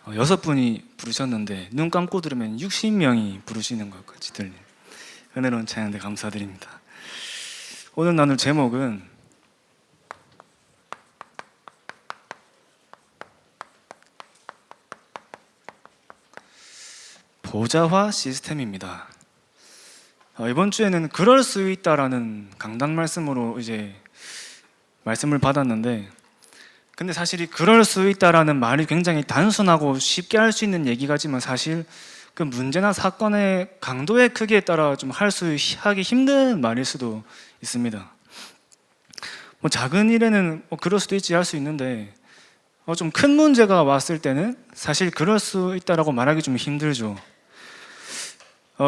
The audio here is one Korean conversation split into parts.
6분이 부르셨는데 눈 감고 들으면 60명이 부르시는 것 같이 들리는 은혜로운 찬양대 감사드립니다. 오늘 나눌 제목은 보좌화 시스템입니다. 이번 주에는 그럴 수 있다라는 강단 말씀으로 이제 말씀을 받았는데, 근데 사실 이 그럴 수 있다라는 말이 굉장히 단순하고 쉽게 할 수 있는 얘기가지만 사실 그 문제나 사건의 강도의 크기에 따라 좀 하기 힘든 말일 수도 있습니다. 작은 일에는 그럴 수도 있지 할 수 있는데 좀 큰 문제가 왔을 때는 사실 그럴 수 있다라고 말하기 좀 힘들죠.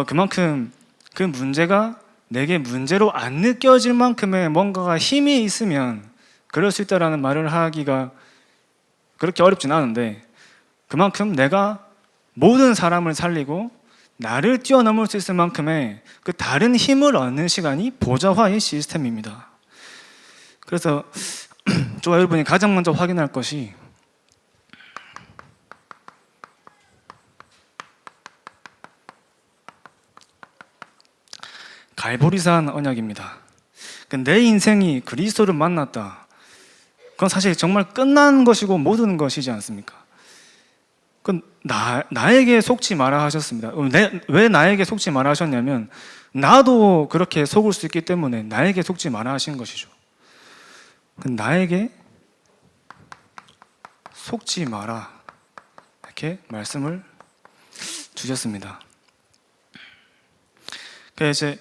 그만큼 그 문제가 내게 문제로 안 느껴질 만큼의 뭔가가 힘이 있으면 그럴 수 있다라는 말을 하기가 그렇게 어렵진 않은데, 그만큼 내가 모든 사람을 살리고 나를 뛰어넘을 수 있을 만큼의 그 다른 힘을 얻는 시간이 보좌화의 시스템입니다. 그래서 저와 여러분이 가장 먼저 확인할 것이 갈보리산 언약입니다. 내 인생이 그리스도를 만났다, 그건 사실 정말 끝난 것이고 모든 것이지 않습니까? 나에게 속지 마라 하셨습니다. 왜 나에게 속지 마라 하셨냐면 나도 그렇게 속을 수 있기 때문에 나에게 속지 마라 하신 것이죠. 나에게 속지 마라 이렇게 말씀을 주셨습니다. 이제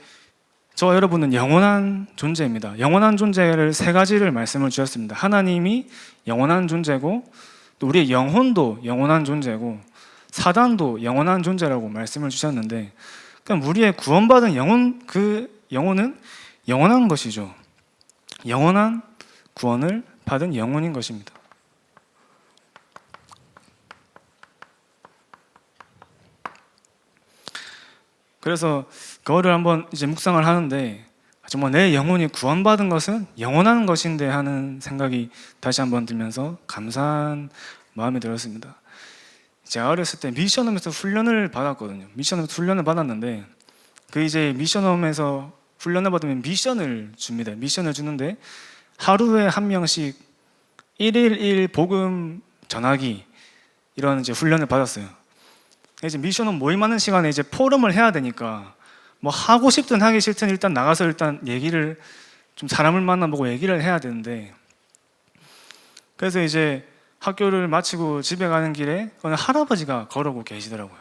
저와 여러분은 영원한 존재입니다. 영원한 존재를 3가지를 말씀을 주셨습니다. 하나님이 영원한 존재고, 또 우리의 영혼도 영원한 존재고, 사단도 영원한 존재라고 말씀을 주셨는데, 그럼 우리의 구원받은 영혼, 그 영혼은 영원한 것이죠. 영원한 구원을 받은 영혼인 것입니다. 그래서 그거를 한번 이제 묵상을 하는데, 정말 내 영혼이 구원받은 것은 영원한 것인데 하는 생각이 다시 한번 들면서 감사한 마음이 들었습니다. 제가 어렸을 때 미션홈에서 훈련을 받았거든요. 미션홈에서 훈련을 받았는데, 그 이제 미션홈에서 훈련을 받으면 미션을 줍니다. 미션을 주는데 하루에 1명씩 1일 복음 전하기, 이런 이제 훈련을 받았어요. 이제 미션홈 모임하는 시간에 이제 포럼을 해야 되니까 뭐 하고 싶든 하기 싫든 일단 나가서 일단 얘기를 좀 사람을 만나보고 얘기를 해야 되는데, 그래서 이제 학교를 마치고 집에 가는 길에 어느 할아버지가 걸어오고 계시더라고요.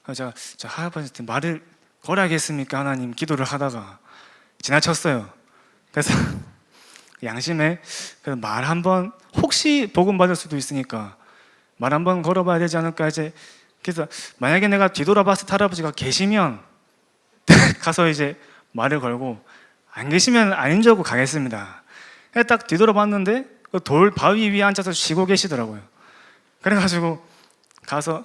그래서 제가 저 할아버지한테 말을 걸어야겠습니까 하나님 기도를 하다가 지나쳤어요. 그래서 양심에 말 한번, 혹시 복음 받을 수도 있으니까 말 한번 걸어봐야 되지 않을까. 이제 그래서 만약에 내가 뒤돌아봤을 때 할아버지가 계시면 가서 이제 말을 걸고, 안 계시면 아닌 줄 알고 가겠습니다. 딱 뒤돌아봤는데 그 돌 바위 위에 앉아서 쉬고 계시더라고요. 그래가지고 가서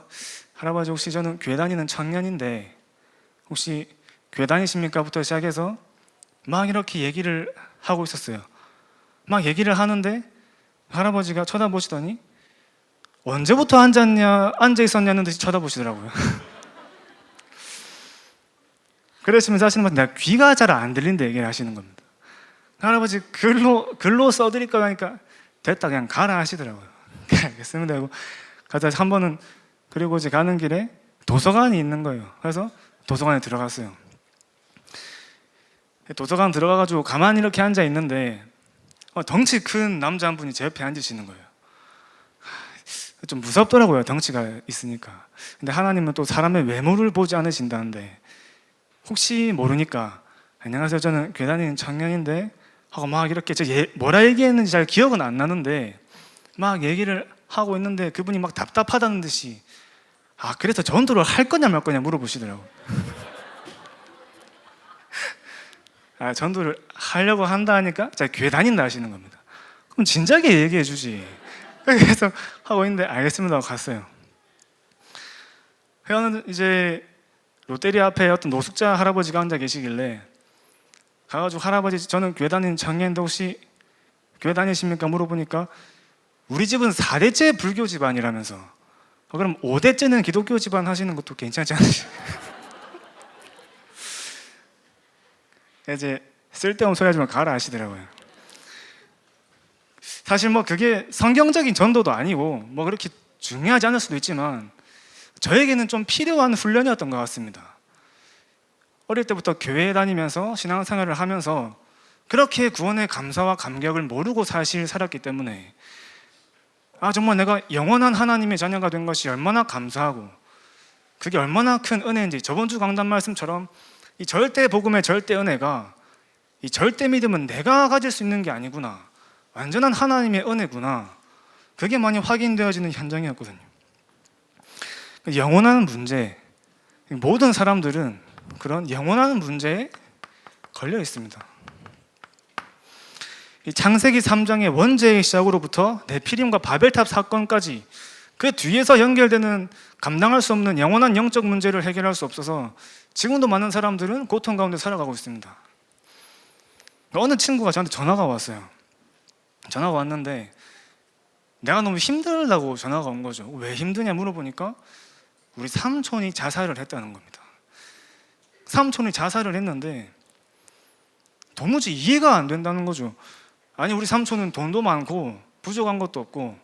할아버지 혹시 저는 교회 다니는 청년인데 혹시 교회 다니십니까? 부터 시작해서 막 이렇게 얘기를 하고 있었어요. 막 얘기를 하는데 할아버지가 쳐다보시더니 언제부터 앉아 있었냐는 듯이 쳐다보시더라고요. 그러시면서 하시는 건 내가 귀가 잘 안 들린다 얘기를 하시는 겁니다. 할아버지 글로 써드릴까 하니까 됐다 그냥 가라 하시더라고요. 알겠습니다 하고 가서 한 번은, 그리고 이제 가는 길에 도서관이 있는 거예요. 그래서 도서관에 들어갔어요. 도서관 들어가가지고 가만히 이렇게 앉아 있는데 덩치 큰 남자 한 분이 제 옆에 앉으시는 거예요. 좀 무섭더라고요, 덩치가 있으니까. 근데 하나님은 또 사람의 외모를 보지 않으신다는데 혹시 모르니까 안녕하세요 저는 교회 다니는 청년인데 하고 막 이렇게 뭐라 얘기했는지 잘 기억은 안 나는데 막 얘기를 하고 있는데 그분이 막 답답하다는 듯이 그래서 전도를 할 거냐 말 거냐 물어보시더라고요. 전도를 하려고 한다 하니까 제가 교회 다닌다 하시는 겁니다. 그럼 진작에 얘기해 주지. 그래서 하고 있는데 알겠습니다 하고 갔어요. 회원은 이제 롯데리아 앞에 어떤 노숙자 할아버지가 앉아 계시길래 가가지고 할아버지 저는 교회 다니는 청년인데 혹시 교회 다니십니까? 물어보니까 우리 집은 4대째 불교 집안이라면서 그럼 5대째는 기독교 집안 하시는 것도 괜찮지 않으세요? 이제 쓸데없는 소리 하지 말고 가라 하시더라고요. 사실 뭐 그게 성경적인 전도도 아니고 뭐 그렇게 중요하지 않을 수도 있지만 저에게는 좀 필요한 훈련이었던 것 같습니다. 어릴 때부터 교회 다니면서 신앙생활을 하면서 그렇게 구원의 감사와 감격을 모르고 사실 살았기 때문에 정말 내가 영원한 하나님의 자녀가 된 것이 얼마나 감사하고 그게 얼마나 큰 은혜인지, 저번 주 강단 말씀처럼 이 절대 복음의 절대 은혜가, 이 절대 믿음은 내가 가질 수 있는 게 아니구나, 완전한 하나님의 은혜구나, 그게 많이 확인되어지는 현장이었거든요. 영원한 문제, 모든 사람들은 그런 영원한 문제에 걸려 있습니다. 이 창세기 3장의 원죄의 시작으로부터 네피림과 바벨탑 사건까지 그 뒤에서 연결되는 감당할 수 없는 영원한 영적 문제를 해결할 수 없어서 지금도 많은 사람들은 고통 가운데 살아가고 있습니다. 어느 친구가 저한테 전화가 왔어요. 전화가 왔는데 내가 너무 힘들다고 전화가 온 거죠. 왜 힘드냐 물어보니까 우리 삼촌이 자살을 했다는 겁니다. 삼촌이 자살을 했는데 도무지 이해가 안 된다는 거죠. 아니, 우리 삼촌은 돈도 많고 부족한 것도 없고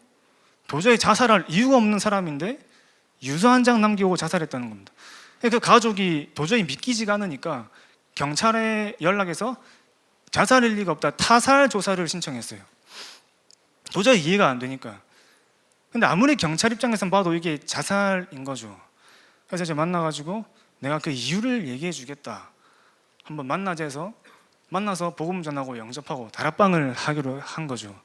도저히 자살할 이유가 없는 사람인데 유서 한 장 남기고 자살했다는 겁니다. 그 가족이 도저히 믿기지가 않으니까 경찰에 연락해서 자살일 리가 없다, 타살 조사를 신청했어요. 도저히 이해가 안 되니까. 근데 아무리 경찰 입장에서 봐도 이게 자살인 거죠. 그래서 이제 만나가지고 내가 그 이유를 얘기해 주겠다, 한번 만나자 해서 만나서 복음 전하고 영접하고 다락방을 하기로 한 거죠.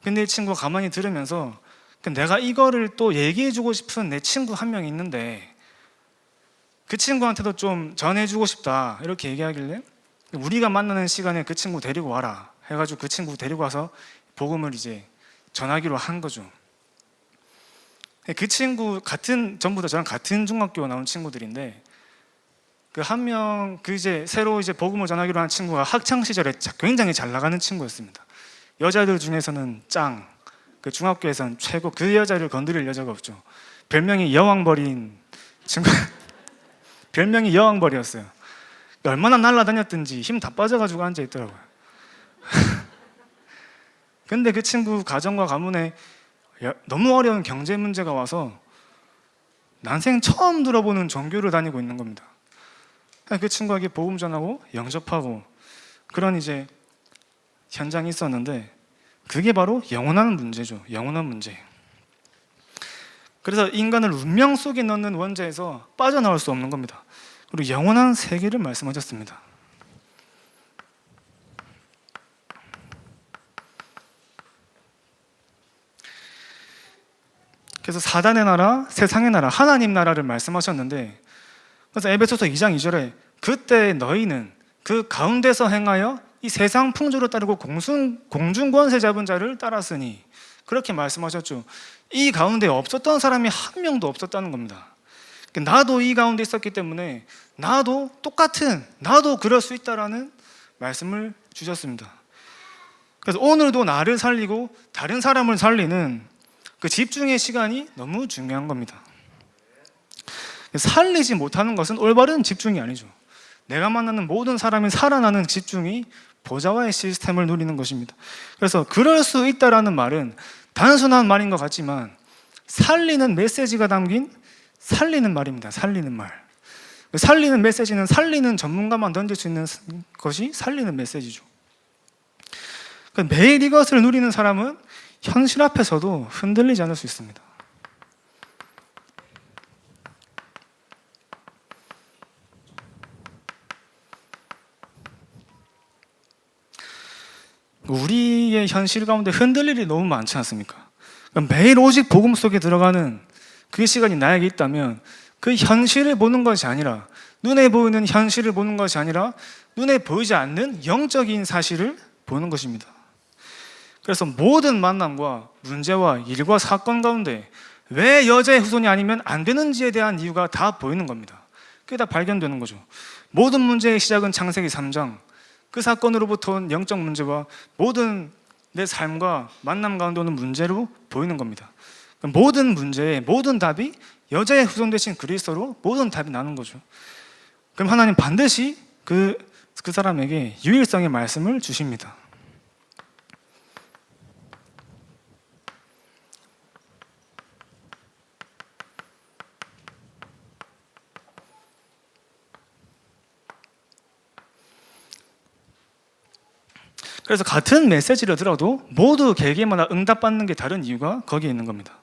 근데 이 친구가 가만히 들으면서 내가 이거를 또 얘기해 주고 싶은 내 친구 한 명이 있는데 그 친구한테도 좀 전해주고 싶다, 이렇게 얘기하길래 우리가 만나는 시간에 그 친구 데리고 와라 해가지고 그 친구 데리고 와서 복음을 이제 전하기로 한 거죠. 그 친구 전부 다 저랑 같은 중학교 나온 친구들인데 그 한 명, 이제 새로 이제 복음을 전하기로 한 친구가 학창 시절에 굉장히 잘 나가는 친구였습니다. 여자들 중에서는 짱, 그 중학교에서는 최고, 그 여자를 건드릴 여자가 없죠. 별명이 여왕벌인 친구, 별명이 여왕벌이었어요. 얼마나 날아다녔든지 힘 다 빠져가지고 앉아 있더라고요. 근데 그 친구 가정과 가문에 너무 어려운 경제 문제가 와서 난생 처음 들어보는 종교를 다니고 있는 겁니다. 그 친구에게 복음 전하고 영접하고 그런 이제 현장이 있었는데 그게 바로 영원한 문제죠. 영원한 문제. 그래서 인간을 운명 속에 넣는 원죄에서 빠져나올 수 없는 겁니다. 그리고 영원한 세계를 말씀하셨습니다. 그래서 사단의 나라, 세상의 나라, 하나님 나라를 말씀하셨는데, 그래서 에베소서 2장 2절에 그때 너희는 그 가운데서 행하여 이 세상 풍조를 따르고 공중 권세 잡은 자를 따랐으니, 그렇게 말씀하셨죠. 이 가운데 없었던 사람이 한 명도 없었다는 겁니다. 나도 이 가운데 있었기 때문에 나도 그럴 수 있다라는 말씀을 주셨습니다. 그래서 오늘도 나를 살리고 다른 사람을 살리는 그 집중의 시간이 너무 중요한 겁니다. 살리지 못하는 것은 올바른 집중이 아니죠. 내가 만나는 모든 사람이 살아나는 집중이 보좌와의 시스템을 누리는 것입니다. 그래서 그럴 수 있다라는 말은 단순한 말인 것 같지만 살리는 메시지가 담긴 살리는 말입니다. 살리는 말. 살리는 메시지는 살리는 전문가만 던질 수 있는 것이 살리는 메시지죠. 매일 이것을 누리는 사람은 현실 앞에서도 흔들리지 않을 수 있습니다. 우리의 현실 가운데 흔들릴 일이 너무 많지 않습니까? 매일 오직 복음 속에 들어가는 그 시간이 나에게 있다면 그 현실을 보는 것이 아니라, 눈에 보이는 현실을 보는 것이 아니라 눈에 보이지 않는 영적인 사실을 보는 것입니다. 그래서 모든 만남과 문제와 일과 사건 가운데 왜 여자의 후손이 아니면 안 되는지에 대한 이유가 다 보이는 겁니다. 그게 다 발견되는 거죠. 모든 문제의 시작은 창세기 3장, 그 사건으로부터 온 영적 문제와 모든 내 삶과 만남 가운데 오는 문제로 보이는 겁니다. 모든 문제의 모든 답이 여자의 후손 되신 그리스도로 모든 답이 나는 거죠. 그럼 하나님 반드시 그 사람에게 유일성의 말씀을 주십니다. 그래서 같은 메시지를 들어도 모두 개개마다 응답받는 게 다른 이유가 거기에 있는 겁니다.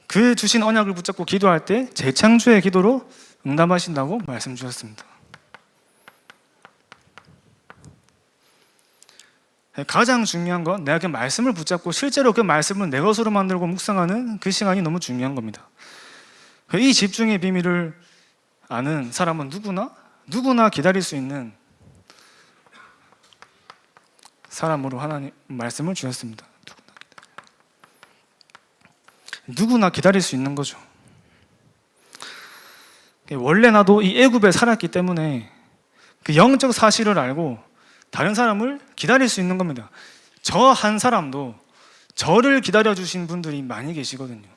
그 주신 언약을 붙잡고 기도할 때 재창조의 기도로 응답하신다고 말씀 주셨습니다. 가장 중요한 건 내가 그 말씀을 붙잡고 실제로 그 말씀을 내 것으로 만들고 묵상하는 그 시간이 너무 중요한 겁니다. 이 집중의 비밀을 아는 사람은 누구나 기다릴 수 있는 사람으로 하나님 말씀을 주셨습니다. 누구나 기다릴 수 있는 거죠. 원래 나도 이 애굽에 살았기 때문에 그 영적 사실을 알고 다른 사람을 기다릴 수 있는 겁니다. 저 한 사람도 저를 기다려주신 분들이 많이 계시거든요.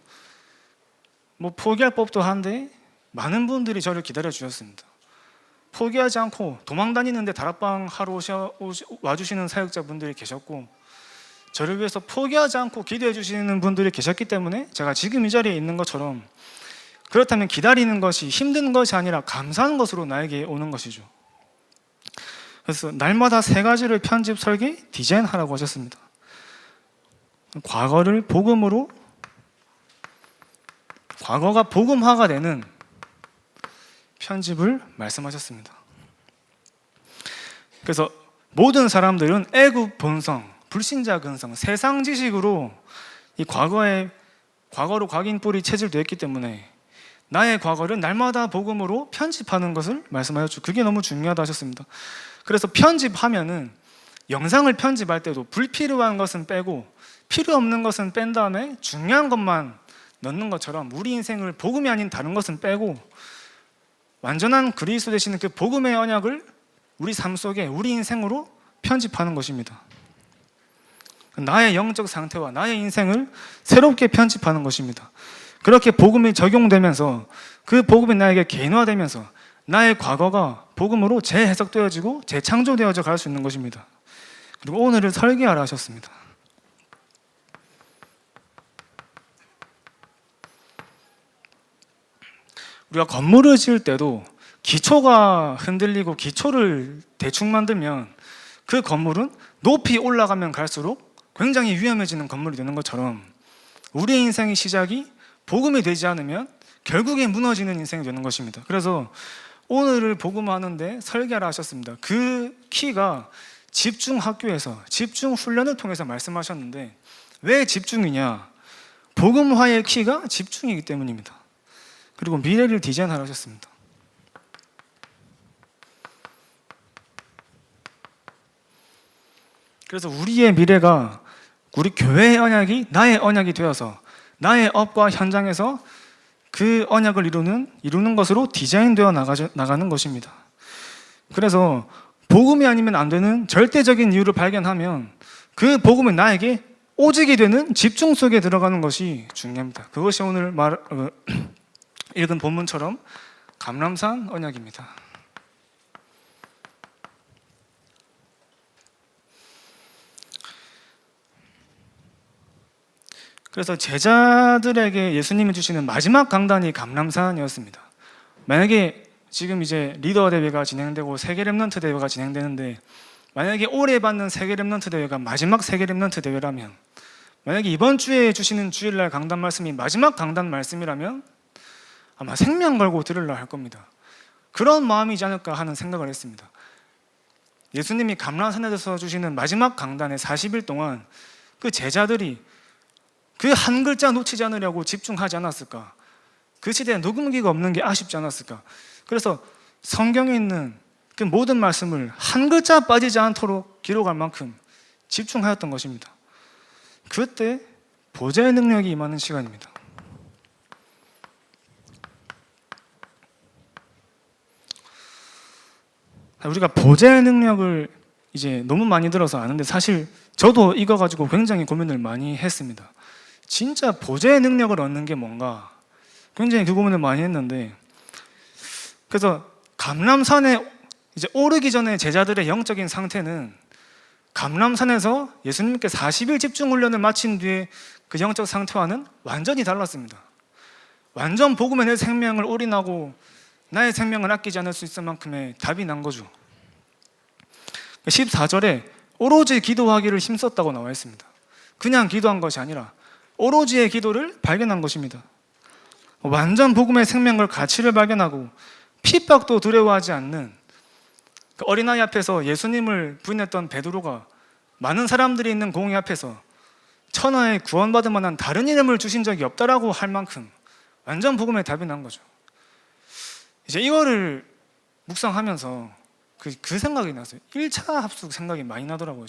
뭐 포기할 법도 한데 많은 분들이 저를 기다려주셨습니다. 포기하지 않고 도망 다니는데 다락방 하러 와주시는 사역자분들이 계셨고, 저를 위해서 포기하지 않고 기도해 주시는 분들이 계셨기 때문에 제가 지금 이 자리에 있는 것처럼, 그렇다면 기다리는 것이 힘든 것이 아니라 감사하는 것으로 나에게 오는 것이죠. 그래서 날마다 3가지를 편집, 설계, 디자인하라고 하셨습니다. 과거가 복음화가 되는 편집을 말씀하셨습니다. 그래서 모든 사람들은 애굽 본성, 불신자 근성, 세상 지식으로 이 과거로 각인뿌리 체질되어 있기 때문에 나의 과거를 날마다 복음으로 편집하는 것을 말씀하셨죠. 그게 너무 중요하다 하셨습니다. 그래서 편집하면은 영상을 편집할 때도 불필요한 것은 빼고 필요 없는 것은 뺀 다음에 중요한 것만 넣는 것처럼 우리 인생을 복음이 아닌 다른 것은 빼고 완전한 그리스도 되시는 그 복음의 언약을 우리 삶 속에 우리 인생으로 편집하는 것입니다. 나의 영적 상태와 나의 인생을 새롭게 편집하는 것입니다. 그렇게 복음이 적용되면서 그 복음이 나에게 개인화되면서 나의 과거가 복음으로 재해석되어지고 재창조되어져 갈 수 있는 것입니다. 그리고 오늘을 설계하라 하셨습니다. 우리가 건물을 지을 때도 기초가 흔들리고 기초를 대충 만들면 그 건물은 높이 올라가면 갈수록 굉장히 위험해지는 건물이 되는 것처럼 우리의 인생의 시작이 복음이 되지 않으면 결국에 무너지는 인생이 되는 것입니다. 그래서 오늘을 복음하는데 설계하라 하셨습니다. 그 키가 집중학교에서 집중훈련을 통해서 말씀하셨는데, 왜 집중이냐? 복음화의 키가 집중이기 때문입니다. 그리고 미래를 디자인하라 하셨습니다. 그래서 우리의 미래가 우리 교회의 언약이 나의 언약이 되어서 나의 업과 현장에서 그 언약을 이루는 것으로 디자인되어 나가는 것입니다. 그래서 복음이 아니면 안 되는 절대적인 이유를 발견하면 그 복음이 나에게 오직이 되는 집중 속에 들어가는 것이 중요합니다. 그것이 오늘 읽은 본문처럼 감람산 언약입니다. 그래서 제자들에게 예수님이 주시는 마지막 강단이 감람산이었습니다. 만약에 지금 이제 리더 대회가 진행되고 세계 렘넌트 대회가 진행되는데, 만약에 올해 받는 세계 렘넌트 대회가 마지막 세계 렘넌트 대회라면, 만약에 이번 주에 주시는 주일날 강단 말씀이 마지막 강단 말씀이라면 아마 생명 걸고 들으려 할 겁니다. 그런 마음이지 않을까 하는 생각을 했습니다. 예수님이 감람산에서 주시는 마지막 강단에 40일 동안 그 제자들이 그 한 글자 놓치지 않으려고 집중하지 않았을까? 그 시대에 녹음기가 없는 게 아쉽지 않았을까? 그래서 성경에 있는 그 모든 말씀을 한 글자 빠지지 않도록 기록할 만큼 집중하였던 것입니다. 그때 보좌의 능력이 임하는 시간입니다. 우리가 보좌의 능력을 이제 너무 많이 들어서 아는데, 사실 저도 이거 가지고 굉장히 고민을 많이 했습니다. 진짜 보좌의 능력을 얻는 게 뭔가 굉장히 그 고민을 많이 했는데, 그래서 감람산에 이제 오르기 전에 제자들의 영적인 상태는 감람산에서 예수님께 40일 집중 훈련을 마친 뒤에 그 영적 상태와는 완전히 달랐습니다. 완전 복음에 내 생명을 올인하고 나의 생명을 아끼지 않을 수 있을 만큼의 답이 난 거죠. 14절에 오로지 기도하기를 힘썼다고 나와 있습니다. 그냥 기도한 것이 아니라 오로지의 기도를 발견한 것입니다. 완전 복음의 생명을 가치를 발견하고 핍박도 두려워하지 않는 그 어린아이 앞에서 예수님을 부인했던 베드로가 많은 사람들이 있는 공회 앞에서 천하에 구원받을 만한 다른 이름을 주신 적이 없다라고 할 만큼 완전 복음의 답이 난 거죠. 이제 이거를 묵상하면서 그 생각이 났어요. 1차 합숙 생각이 많이 나더라고요.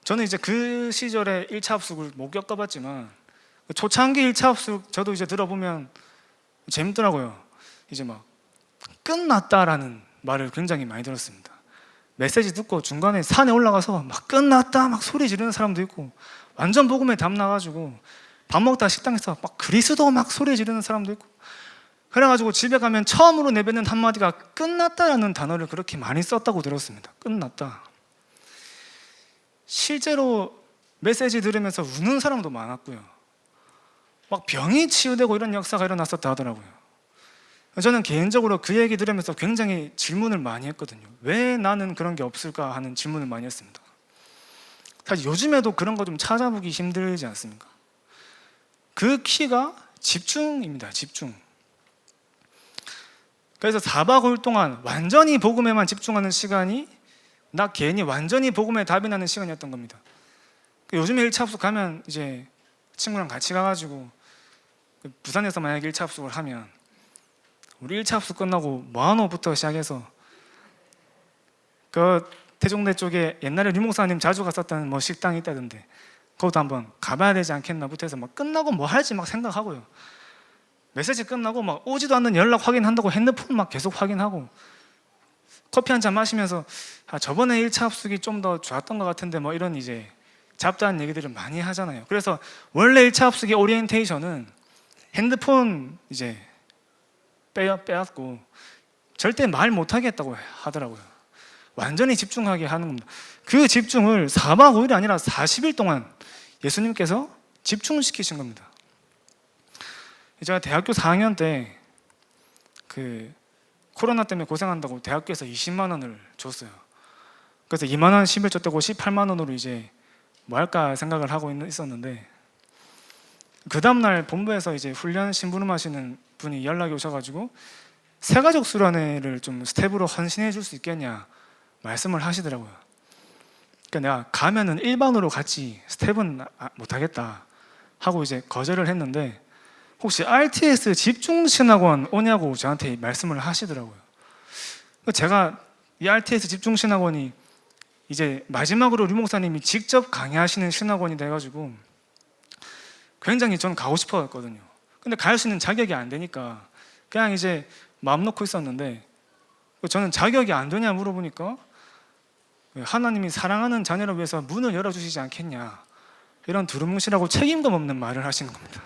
저는 이제 그 시절에 1차 합숙을 못 겪어봤지만 초창기 1차 합숙 저도 이제 들어보면 재밌더라고요. 이제 막 끝났다라는 말을 굉장히 많이 들었습니다. 메시지 듣고 중간에 산에 올라가서 막 끝났다 막 소리 지르는 사람도 있고, 완전 복음에 답 나가지고 밥 먹다 식당에서 막 그리스도 막 소리 지르는 사람도 있고, 그래가지고 집에 가면 처음으로 내뱉는 한마디가 끝났다라는 단어를 그렇게 많이 썼다고 들었습니다. 끝났다. 실제로 메시지 들으면서 우는 사람도 많았고요. 막 병이 치유되고 이런 역사가 일어났었다 하더라고요. 저는 개인적으로 그 얘기 들으면서 굉장히 질문을 많이 했거든요. 왜 나는 그런 게 없을까 하는 질문을 많이 했습니다. 사실 요즘에도 그런 거 좀 찾아보기 힘들지 않습니까? 그 키가 집중입니다. 집중. 그래서 4박 5일 동안 완전히 복음에만 집중하는 시간이 나 개인이 완전히 복음에 답이 나는 시간이었던 겁니다. 요즘에 1차 합숙 가면 이제 친구랑 같이 가가지고 부산에서 만약에 1차 합숙을 하면 우리 1차 합숙 끝나고 모아노부터 시작해서 그 태종대 쪽에 옛날에 류목사님 자주 갔었던 뭐 식당이 있다던데 거기도 한번 가봐야 되지 않겠나부터 해서 막 끝나고 뭐 할지 막 생각하고요. 메시지 끝나고 막 오지도 않는 연락 확인한다고 핸드폰 막 계속 확인하고, 커피 한 잔 마시면서 저번에 1차 합숙이 좀 더 좋았던 것 같은데 뭐 이런 이제 잡다한 얘기들을 많이 하잖아요. 그래서 원래 1차 합숙의 오리엔테이션은 핸드폰 이제 빼앗고 절대 말 못하게 했다고 하더라고요. 완전히 집중하게 하는 겁니다. 그 집중을 4박 5일이 아니라 40일 동안 예수님께서 집중시키신 겁니다. 제가 대학교 4학년 때 그 코로나 때문에 고생한다고 대학교에서 20만 원을 줬어요. 그래서 2만 원 11조 떼고 18만 원으로 이제 뭐 할까 생각을 하고 있었는데, 그 다음날 본부에서 이제 훈련 심부름하시는 분이 연락이 오셔가지고 새가족 수련회를 좀 스텝으로 헌신해 줄 수 있겠냐 말씀을 하시더라고요. 그러니까 내가 가면은 일반으로 같이 스텝은 못하겠다 하고 이제 거절을 했는데, 혹시 RTS 집중신학원 오냐고 저한테 말씀을 하시더라고요. 제가 이 RTS 집중신학원이 이제 마지막으로 류 목사님이 직접 강의하시는 신학원이 돼가지고 굉장히 저는 가고 싶었거든요. 근데 갈 수 있는 자격이 안 되니까 그냥 이제 마음 놓고 있었는데, 저는 자격이 안 되냐 물어보니까 하나님이 사랑하는 자녀를 위해서 문을 열어주시지 않겠냐, 이런 두루뭉실하고 책임감 없는 말을 하시는 겁니다.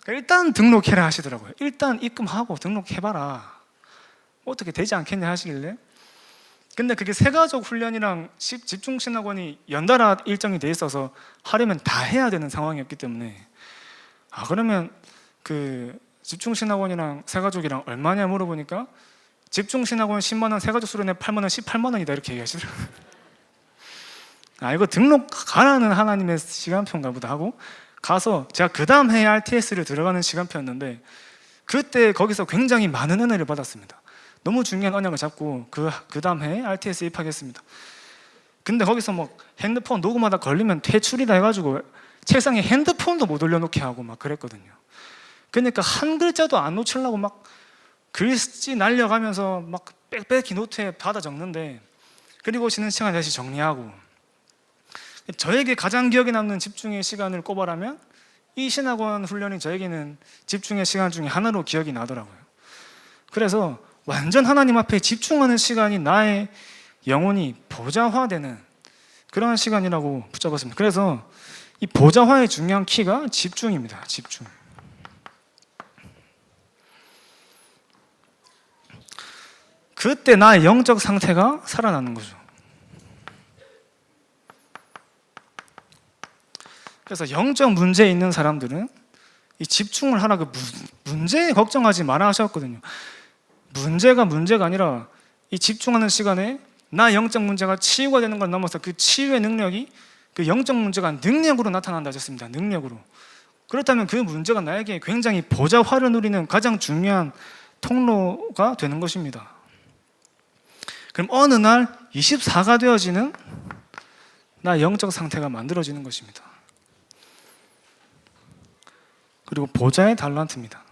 일단 등록해라 하시더라고요. 일단 입금하고 등록해봐라, 어떻게 되지 않겠냐 하시길래. 근데 그게 새가족 훈련이랑 집중신학원이 연달아 일정이 돼 있어서 하려면 다 해야 되는 상황이었기 때문에, 그러면 그 집중신학원이랑 새가족이랑 얼마냐 물어보니까 집중신학원 10만 원, 새가족 수련회 8만 원, 18만 원이다 이렇게 얘기하시더라고요. 이거 등록 가라는 하나님의 시간표인가 보다 하고 가서, 제가 그 다음 해에 RTS를 들어가는 시간표였는데 그때 거기서 굉장히 많은 은혜를 받았습니다. 너무 중요한 언약을 잡고 그 다음 해에 RTS 입학했습니다. 근데 거기서 막 핸드폰 녹음하다 걸리면 퇴출이다 해가지고 책상에 핸드폰도 못 올려놓게 하고 막 그랬거든요. 그러니까 한 글자도 안 놓치려고 막 글씨 날려가면서 막 빽빽히 노트에 받아 적는데, 그리고 쉬는 시간 다시 정리하고. 저에게 가장 기억에 남는 집중의 시간을 꼽아라면 이 신학원 훈련이 저에게는 집중의 시간 중에 하나로 기억이 나더라고요. 그래서 완전 하나님 앞에 집중하는 시간이 나의 영혼이 보좌화되는 그런 시간이라고 붙잡았습니다. 그래서 이 보좌화의 중요한 키가 집중입니다. 집중. 그때 나의 영적 상태가 살아나는 거죠. 그래서 영적 문제에 있는 사람들은 이 집중을 하라고 문제에 걱정하지 마라 하셨거든요. 문제가 아니라 이 집중하는 시간에 나 영적 문제가 치유가 되는 걸 넘어서 그 치유의 능력이 그 영적 문제가 능력으로 나타난다 하셨습니다. 능력으로. 그렇다면 그 문제가 나에게 굉장히 보좌화를 누리는 가장 중요한 통로가 되는 것입니다. 그럼 어느 날 24가 되어지는 나 영적 상태가 만들어지는 것입니다. 그리고 보좌의 달란트입니다.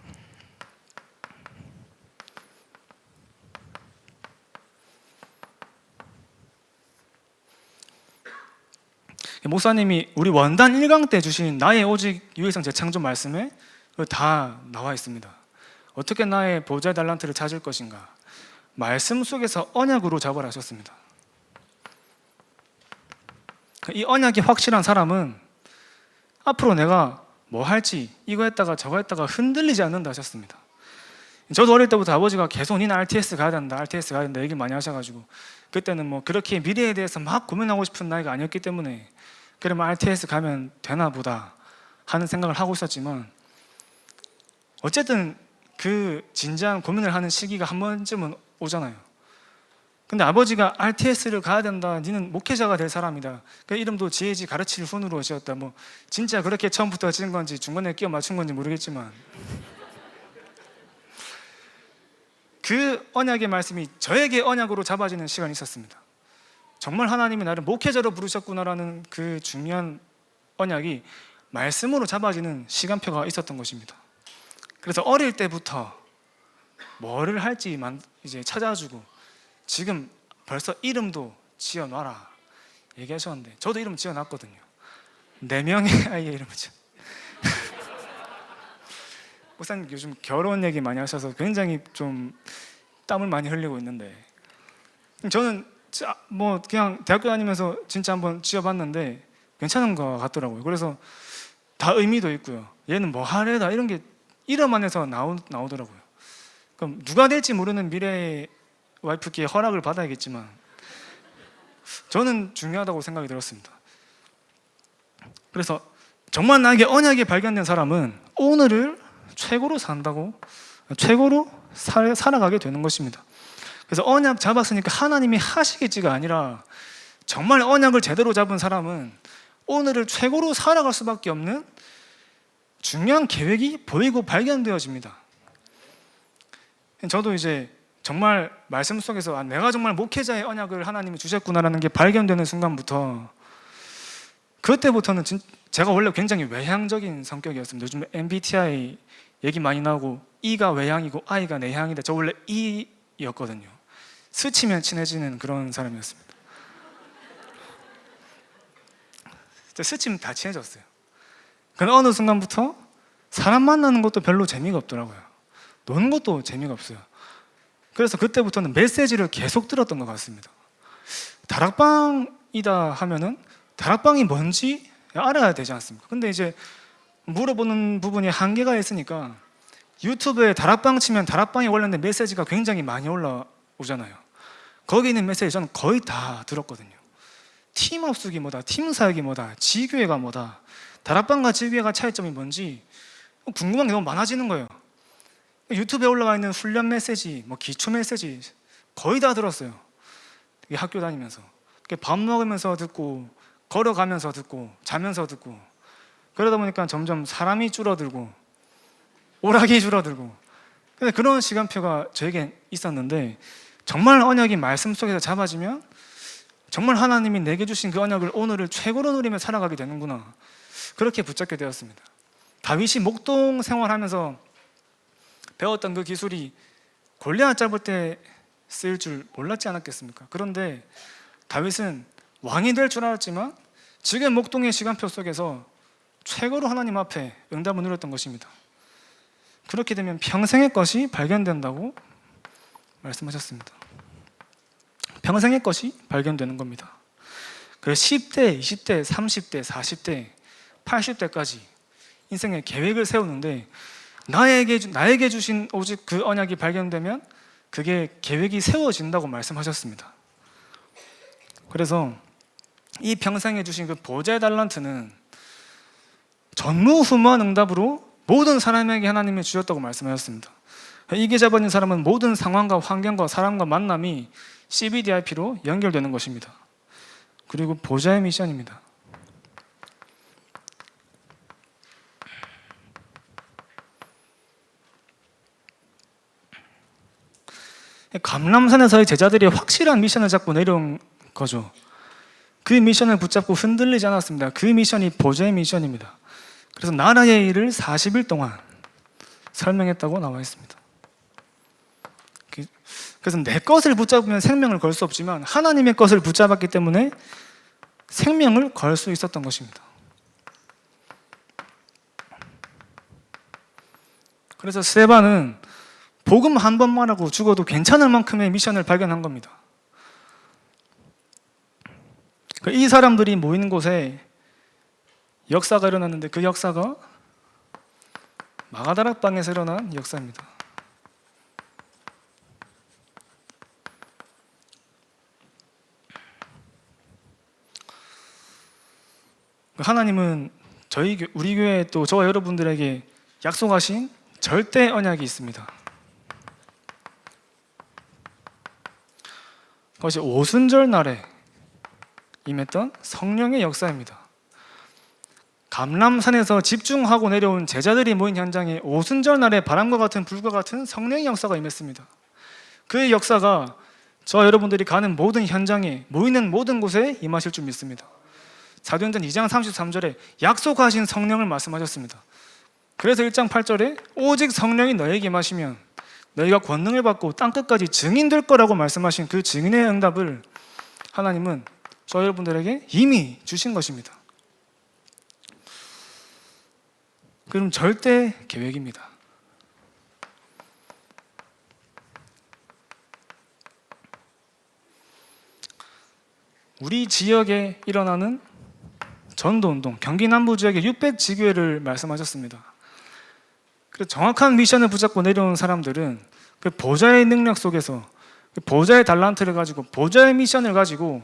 목사님이 우리 원단 1강 때 주신 나의 오직 유일성 재창조 말씀에 다 나와 있습니다. 어떻게 나의 보좌의 달란트를 찾을 것인가? 말씀 속에서 언약으로 잡으라 하셨습니다. 이 언약이 확실한 사람은 앞으로 내가 뭐 할지 이거 했다가 저거 했다가 흔들리지 않는다 하셨습니다. 저도 어릴 때부터 아버지가 계속 니는 RTS 가야 된다, RTS 가야 된다 얘기 많이 하셔가지고 그때는 뭐 그렇게 미래에 대해서 막 고민하고 싶은 나이가 아니었기 때문에 그러면 RTS 가면 되나 보다 하는 생각을 하고 있었지만 어쨌든 그 진지한 고민을 하는 시기가 한 번쯤은 오잖아요. 근데 아버지가 RTS를 가야 된다, 니는 목회자가 될 사람이다, 그 이름도 지혜지 가르칠 훈으로 지었다, 뭐 진짜 그렇게 처음부터 지은 건지 중간에 끼워 맞춘 건지 모르겠지만 그 언약의 말씀이 저에게 언약으로 잡아지는 시간이 있었습니다. 정말 하나님이 나를 목회자로 부르셨구나라는 그 중요한 언약이 말씀으로 잡아지는 시간표가 있었던 것입니다. 그래서 어릴 때부터 뭐를 할지 이제 찾아주고 지금 벌써 이름도 지어놔라 얘기하셨는데 저도 이름 지어놨거든요. 4명의 아이의 이름이죠. 목사님 요즘 결혼 얘기 많이 하셔서 굉장히 좀 땀을 많이 흘리고 있는데 저는 뭐 그냥 대학교 다니면서 진짜 한번 지어봤는데 괜찮은 것 같더라고요. 그래서 다 의미도 있고요. 얘는 뭐 하래다 이런 게 이름 안에서 나오더라고요. 그럼 누가 될지 모르는 미래의 와이프께 허락을 받아야겠지만 저는 중요하다고 생각이 들었습니다. 그래서 정말 나에게 언약이 발견된 사람은 오늘을 최고로 산다고, 최고로 살아가게 되는 것입니다. 그래서 언약 잡았으니까 하나님이 하시겠지가 아니라 정말 언약을 제대로 잡은 사람은 오늘을 최고로 살아갈 수밖에 없는 중요한 계획이 보이고 발견되어집니다. 저도 이제 정말 말씀 속에서 내가 정말 목회자의 언약을 하나님이 주셨구나라는 게 발견되는 순간부터 그때부터는 제가 원래 굉장히 외향적인 성격이었습니다. 요즘 MBTI 얘기 많이 나오고 E가 외향이고 I가 내향이다. 저 원래 E였거든요. 스치면 친해지는 그런 사람이었습니다. 스치면 다 친해졌어요. 근데 어느 순간부터 사람 만나는 것도 별로 재미가 없더라고요. 노는 것도 재미가 없어요. 그래서 그때부터는 메시지를 계속 들었던 것 같습니다. 다락방이다 하면은 다락방이 뭔지 알아야 되지 않습니까? 근데 이제 물어보는 부분이 한계가 있으니까 유튜브에 다락방 치면 다락방에 관련된 메시지가 굉장히 많이 올라오잖아요. 거기 있는 메시지 저는 거의 다 들었거든요. 팀업숙이 뭐다, 팀사역이 뭐다, 지교회가 뭐다, 다락방과 지교회가 차이점이 뭔지 궁금한 게 너무 많아지는 거예요. 유튜브에 올라가 있는 훈련 메시지, 뭐 기초 메시지 거의 다 들었어요. 학교 다니면서 밥 먹으면서 듣고 걸어가면서 듣고 자면서 듣고 그러다 보니까 점점 사람이 줄어들고 오락이 줄어들고 근데 그런 시간표가 저에게 있었는데 정말 언약이 말씀 속에서 잡아지면 정말 하나님이 내게 주신 그 언약을 오늘을 최고로 누리며 살아가게 되는구나 그렇게 붙잡게 되었습니다. 다윗이 목동 생활하면서 배웠던 그 기술이 골리앗 잡을 때 쓰일 줄 몰랐지 않았겠습니까? 그런데 다윗은 왕이 될 줄 알았지만 지금 목동의 시간표 속에서 최고로 하나님 앞에 응답을 누렸던 것입니다. 그렇게 되면 평생의 것이 발견된다고 말씀하셨습니다. 평생의 것이 발견되는 겁니다. 그래서 10대, 20대, 30대, 40대, 80대까지 인생의 계획을 세우는데 나에게 주신 오직 그 언약이 발견되면 그게 계획이 세워진다고 말씀하셨습니다. 그래서 이 평생에 주신 그 보좌의 달란트는 전무후무한 응답으로 모든 사람에게 하나님이 주셨다고 말씀하셨습니다. 이게 잡아진 사람은 모든 상황과 환경과 사람과 만남이 CBDIP로 연결되는 것입니다. 그리고 보좌의 미션입니다. 감람산에서의 제자들이 확실한 미션을 잡고 내려온 거죠. 그 미션을 붙잡고 흔들리지 않았습니다. 그 미션이 보좌의 미션입니다. 그래서 나라의 일을 40일 동안 설명했다고 나와 있습니다. 그래서 내 것을 붙잡으면 생명을 걸 수 없지만 하나님의 것을 붙잡았기 때문에 생명을 걸 수 있었던 것입니다. 그래서 스데반은 복음 한 번만 하고 죽어도 괜찮을 만큼의 미션을 발견한 겁니다. 이 사람들이 모이는 곳에 역사가 일어났는데 그 역사가 마가다락방에서 일어난 역사입니다. 하나님은 우리 교회 또 저와 여러분들에게 약속하신 절대 언약이 있습니다. 그것이 오순절 날에 임했던 성령의 역사입니다. 감람산에서 집중하고 내려온 제자들이 모인 현장에 오순절 날에 바람과 같은 불과 같은 성령의 역사가 임했습니다. 그 역사가 저와 여러분들이 가는 모든 현장에 모이는 모든 곳에 임하실 줄 믿습니다. 사도행전 2장 33절에 약속하신 성령을 말씀하셨습니다. 그래서 1장 8절에 오직 성령이 너에게 임하시면 너희가 권능을 받고 땅끝까지 증인될 거라고 말씀하신 그 증인의 응답을 하나님은 저 여러분들에게 이미 주신 것입니다. 그럼 절대 계획입니다. 우리 지역에 일어나는 전도운동, 경기 남부 지역의 600지교회를 말씀하셨습니다. 그래서 정확한 미션을 붙잡고 내려온 사람들은 그 보좌의 능력 속에서 그 보좌의 달란트를 가지고 보좌의 미션을 가지고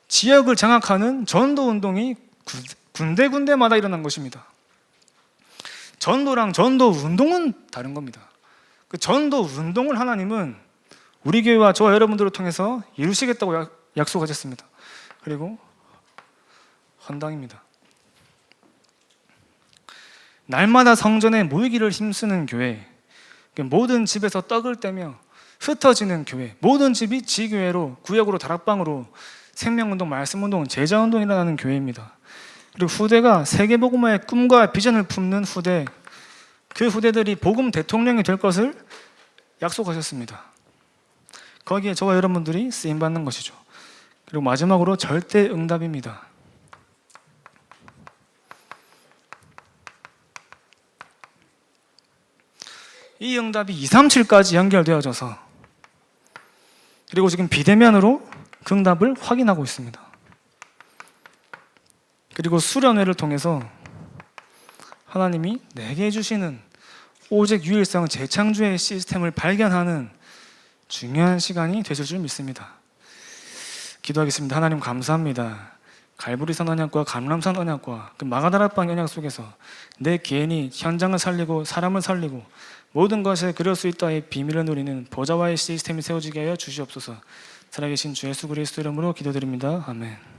지역을 장악하는 전도운동이 군데군데마다 일어난 것입니다. 전도랑 전도운동은 다른 겁니다. 그 전도운동을 하나님은 우리 교회와 저와 여러분들을 통해서 이루시겠다고 약속하셨습니다. 그리고 헌당입니다. 날마다 성전에 모이기를 힘쓰는 교회, 모든 집에서 떡을 떼며 흩어지는 교회, 모든 집이 지교회로, 구역으로, 다락방으로 생명운동, 말씀운동, 제자운동이 일어나는 교회입니다. 그리고 후대가 세계복음화의 꿈과 비전을 품는 후대, 그 후대들이 복음 대통령이 될 것을 약속하셨습니다. 거기에 저와 여러분들이 쓰임받는 것이죠. 그리고 마지막으로 절대 응답입니다. 이 응답이 237까지 연결되어져서 그리고 지금 비대면으로 그 응답을 확인하고 있습니다. 그리고 수련회를 통해서 하나님이 내게 주시는 오직 유일성 재창조의 시스템을 발견하는 중요한 시간이 되실 줄 믿습니다. 기도하겠습니다. 하나님 감사합니다. 갈보리산 언약과 감람산 언약과 그 마가다락방 언약 속에서 내 개인이 현장을 살리고 사람을 살리고 모든 것에 그럴 수 있다의 비밀을 누리는 보좌와의 시스템이 세워지게 하여 주시옵소서. 살아계신 주 예수 그리스도 이름으로 기도드립니다. 아멘.